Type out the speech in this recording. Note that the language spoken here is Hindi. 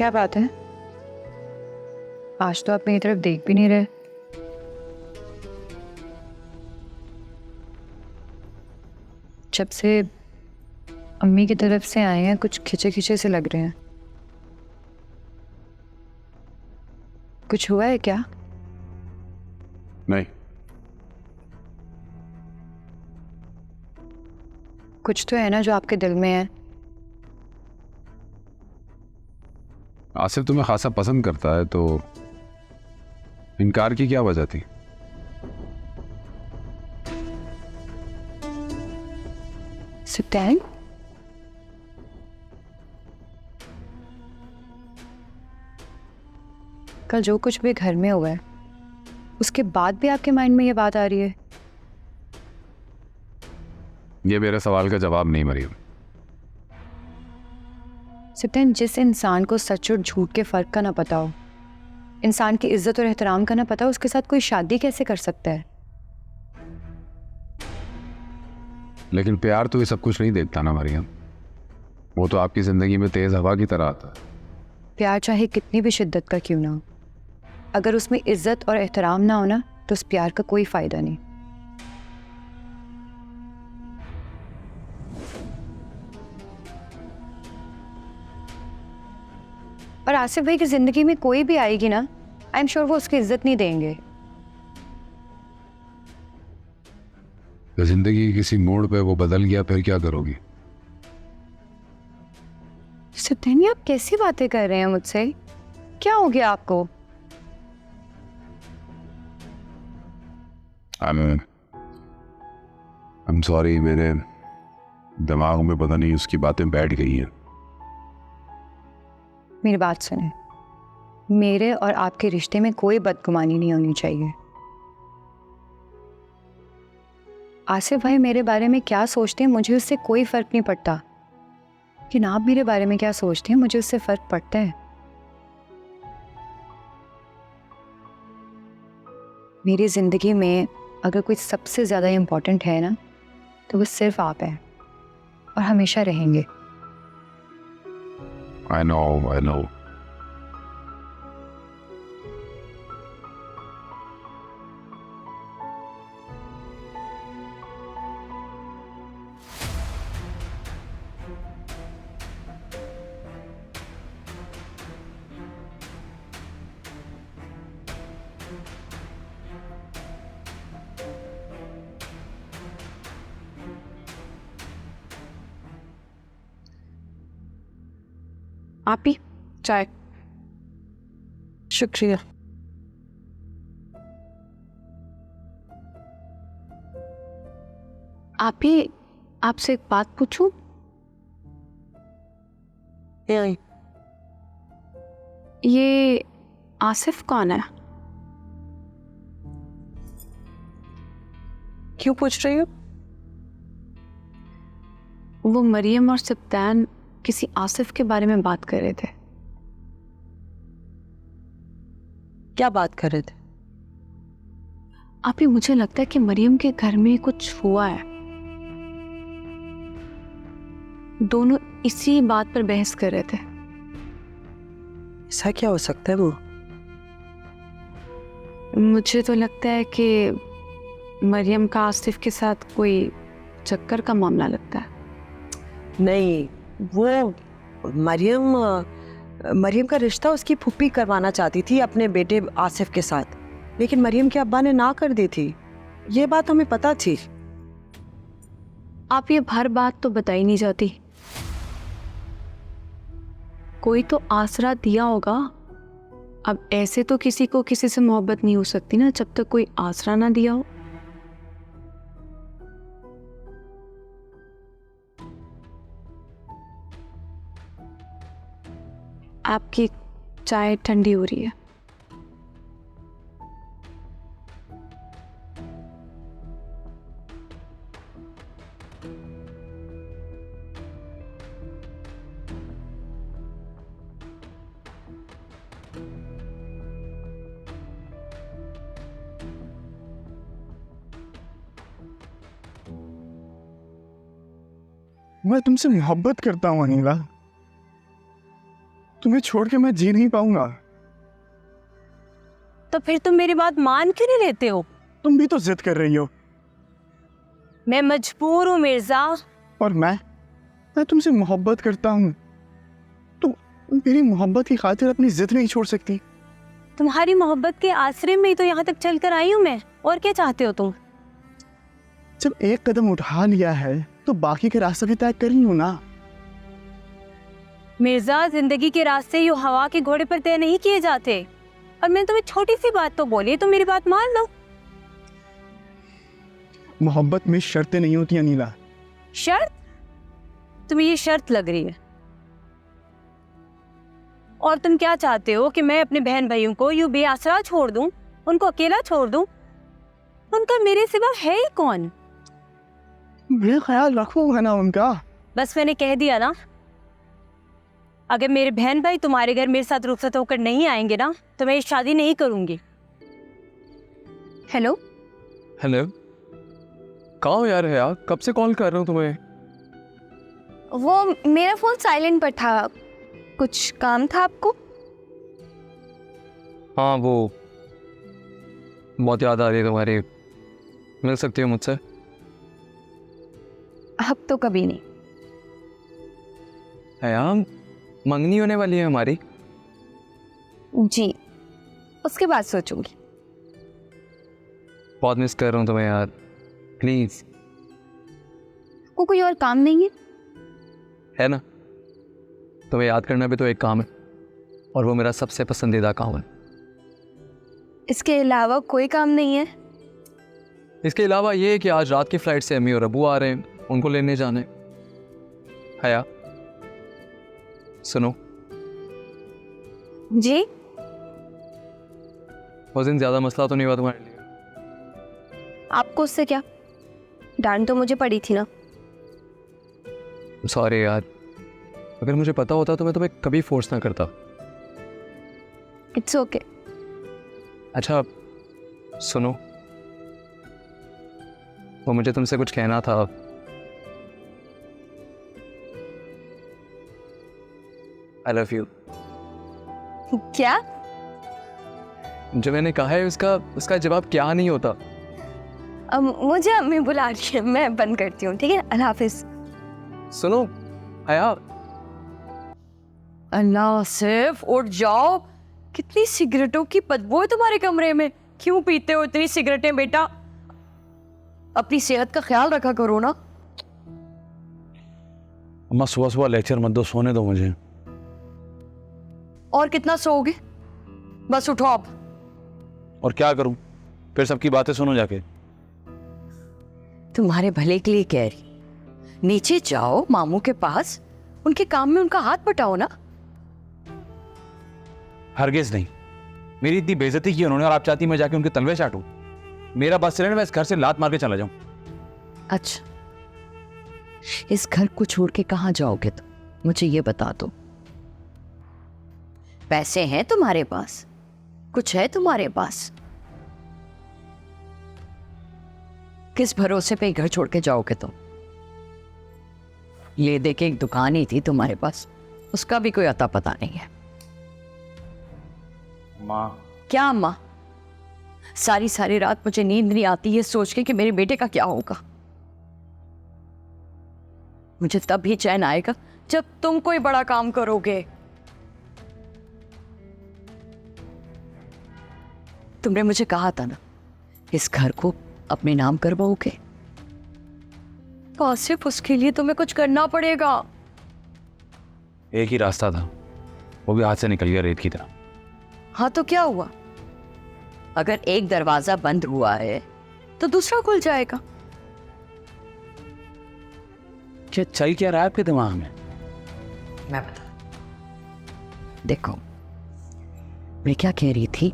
क्या बात है? आज तो आप मेरी तरफ देख भी नहीं रहे। जब से अम्मी की तरफ से आए हैं कुछ खिंचे खिंचे से लग रहे हैं। कुछ हुआ है क्या? नहीं। कुछ तो है ना जो आपके दिल में है। आसिफ तुम्हें खासा पसंद करता है तो इनकार की क्या वजह थी? सत्यान, कल जो कुछ भी घर में हुआ है उसके बाद भी आपके माइंड में ये बात आ रही है? ये मेरे सवाल का जवाब नहीं मरियम। सत्यान, जिस इंसान को सच और झूठ के फर्क का ना पता हो, इंसान की इज्जत और एहतराम का ना पता हो, उसके साथ कोई शादी कैसे कर सकता है? लेकिन प्यार तो ये सब कुछ नहीं देखता ना मरियम। वो तो आपकी जिंदगी में तेज हवा की तरह आता है। प्यार चाहे कितनी भी शिद्दत का क्यों ना हो, अगर उसमें इज्जत और एहतराम ना हो ना, तो उस प्यार का कोई फायदा नहीं। और आसिफ भाई की जिंदगी में कोई भी आएगी ना, आई एम श्योर वो उसकी इज्जत नहीं देंगे। तो जिंदगी के किसी मोड़ पे वो बदल गया फिर क्या करोगी? सत्यानी, आप कैसी बातें कर रहे हैं मुझसे? क्या हो गया आपको? I'm sorry, मेरे दिमाग में पता नहीं उसकी बातें बैठ गई हैं। मेरी बात सुने, मेरे और आपके रिश्ते में कोई बदगुमानी नहीं होनी चाहिए। आसिफ भाई मेरे बारे में क्या सोचते हैं मुझे उससे कोई फर्क नहीं पड़ता, लेकिन आप मेरे बारे में क्या सोचते हैं मुझे उससे फर्क पड़ता है। मेरी जिंदगी में अगर कोई सबसे ज्यादा इम्पोर्टेंट है ना, तो वो सिर्फ आप हैं और हमेशा रहेंगे। I know. आप ही चाय। शुक्रिया। आप ही, आपसे एक बात पूछूं? ये आसिफ कौन है? क्यों पूछ रही हो? वो मरियम और सप्तान किसी आसिफ के बारे में बात कर रहे थे। क्या बात कर रहे थे? आप ही, मुझे लगता है कि मरियम के घर में कुछ हुआ है। दोनों इसी बात पर बहस कर रहे थे। ऐसा क्या हो सकता है? वो मुझे तो लगता है कि मरियम का आसिफ के साथ कोई चक्कर का मामला लगता है। नहीं, वो मरियम का रिश्ता उसकी फूफी करवाना चाहती थी अपने बेटे आसिफ के साथ, लेकिन मरियम के अब्बा ने ना कर दी थी। ये बात हमें पता थी। आप ये हर बात तो बताई नहीं जाती। कोई तो आसरा दिया होगा। अब ऐसे तो किसी को किसी से मोहब्बत नहीं हो सकती ना जब तक कोई आसरा ना दिया हो। आपकी चाय ठंडी हो रही है। मैं तुमसे मोहब्बत करता हूँ अनिला। तुम्हें छोड़ के मैं जी नहीं पाऊंगा। तो फिर तुम मेरी बात मान क्यों नहीं लेते हो? तुम भी तो जिद कर रही हो। मैं मजबूर हूँ मिर्जा। और मैं तुमसे मोहब्बत करता हूँ। तुम मेरी मोहब्बत की खातिर अपनी जिद नहीं छोड़ सकती। तुम्हारी मोहब्बत के आसरे में ही तो यहाँ तक चल कर आई हूँ मैं। और क्या चाहते हो तुम? जब एक कदम उठा लिया है तो बाकी के रास्ते भी तय कर ही हूँ ना। मिर्जा, जिंदगी के रास्ते यूं हवा के घोड़े पर तय नहीं किए जाते। और मैंने तुम्हें छोटी सी बात तो बोली, तुम मेरी बात मान लो। मोहब्बत में शर्तें नहीं होती अनीला। शर्त? तुम्हें ये शर्त लग रही है? और तुम क्या चाहते हो कि मैं अपने बहन भाइयों को यूं बेआसरा छोड़ दूं, उनको अकेला छोड़ दूं? उनका मेरे सिवा है ही कौन? मेरा ख्याल रखूंगा ना उनका। बस मैंने कह दिया ना, अगर मेरे बहन भाई तुम्हारे घर मेरे साथ रुखसत होकर नहीं आएंगे ना तो मैं ये शादी नहीं करूंगी। हेलो, हेलो, कहाँ हो यार? है यार, कब से कॉल कर रहा हूँ तुम्हें। वो मेरा फ़ोन साइलेंट पर था। कुछ काम था आपको? हाँ, वो बहुत याद आ रही है तुम्हारी। मिल सकती हो मुझसे? अब तो कभी नहीं। है यार, मंगनी होने वाली है हमारी। जी, उसके बाद सोचूंगी। बहुत मिस कर रहा हूँ तुम्हें यार, प्लीज। को कोई और काम नहीं है ना, तुम्हें याद करना भी तो एक काम है, और वो मेरा सबसे पसंदीदा काम है। इसके अलावा कोई काम नहीं है? इसके अलावा ये है कि आज रात की फ्लाइट से अम्मी और अबू आ रहे हैं, उनको लेने जाने। हया, सुनो, जी? उस दिन ज़्यादा मसला तो नहीं हुआ तुम्हारे लिए? आपको उससे क्या? डांट तो मुझे पड़ी थी ना। सॉरी यार, अगर मुझे पता होता तो मैं तुम्हें कभी फोर्स ना करता। It's okay. अच्छा सुनो, वो मुझे तुमसे कुछ कहना था। I love you. क्या? जो मैंने कहा है उसका जवाब क्या नहीं होता। अब मुझे अम्मी बुला रही है, मैं बंद करती हूँ, ठीक है? अल्लाह हाफिज। सुनो हया। अल्लाह, सिर्फ उठ जाओ। कितनी सिगरेटों की बदबू है तुम्हारे कमरे में। क्यों पीते हो इतनी सिगरेटें बेटा? अपनी सेहत का ख्याल रखा करो ना। अम्मा सुबह सुबह लेक्चर मत दो, सोने दो मुझे। और कितना सोओगे? बस उठो अब। और क्या करूं, फिर सबकी बातें सुनो जाके। तुम्हारे भले के लिए कह रही। नीचे जाओ मामू के पास, उनके काम में उनका हाथ बटाओ ना। हरगिज नहीं, मेरी इतनी बेइज्जती की उन्होंने और आप चाहती मैं जाके उनके तलवे चाटूं? मेरा बस चले, मैं इस घर से लात मार के चला जाऊं। अच्छा, इस घर को छोड़ के कहाँ जाओगे तुम? मुझे ये बता दो। पैसे हैं तुम्हारे पास? कुछ है तुम्हारे पास? किस भरोसे पे घर छोड़ के जाओगे तुम? ले दे के एक दुकान ही थी तुम्हारे पास, उसका भी कोई अता पता नहीं है। माँ। क्या अम्मा? सारी सारी रात मुझे नींद नहीं आती है सोच के कि मेरे बेटे का क्या होगा। मुझे तब ही चैन आएगा जब तुम कोई बड़ा काम करोगे। तुमने मुझे कहा था ना, इस घर को अपने नाम करवाओगे। कासिफ, उसके लिए तुम्हें कुछ करना पड़ेगा। एक ही रास्ता था, वो भी हाथ से निकल गया रेत की तरह। हाँ तो क्या हुआ? अगर एक दरवाजा बंद हुआ है तो दूसरा खुल जाएगा। क्या चल क्या रहा है आपके दिमाग में? मैं बता, देखो मैं क्या कह रही थी।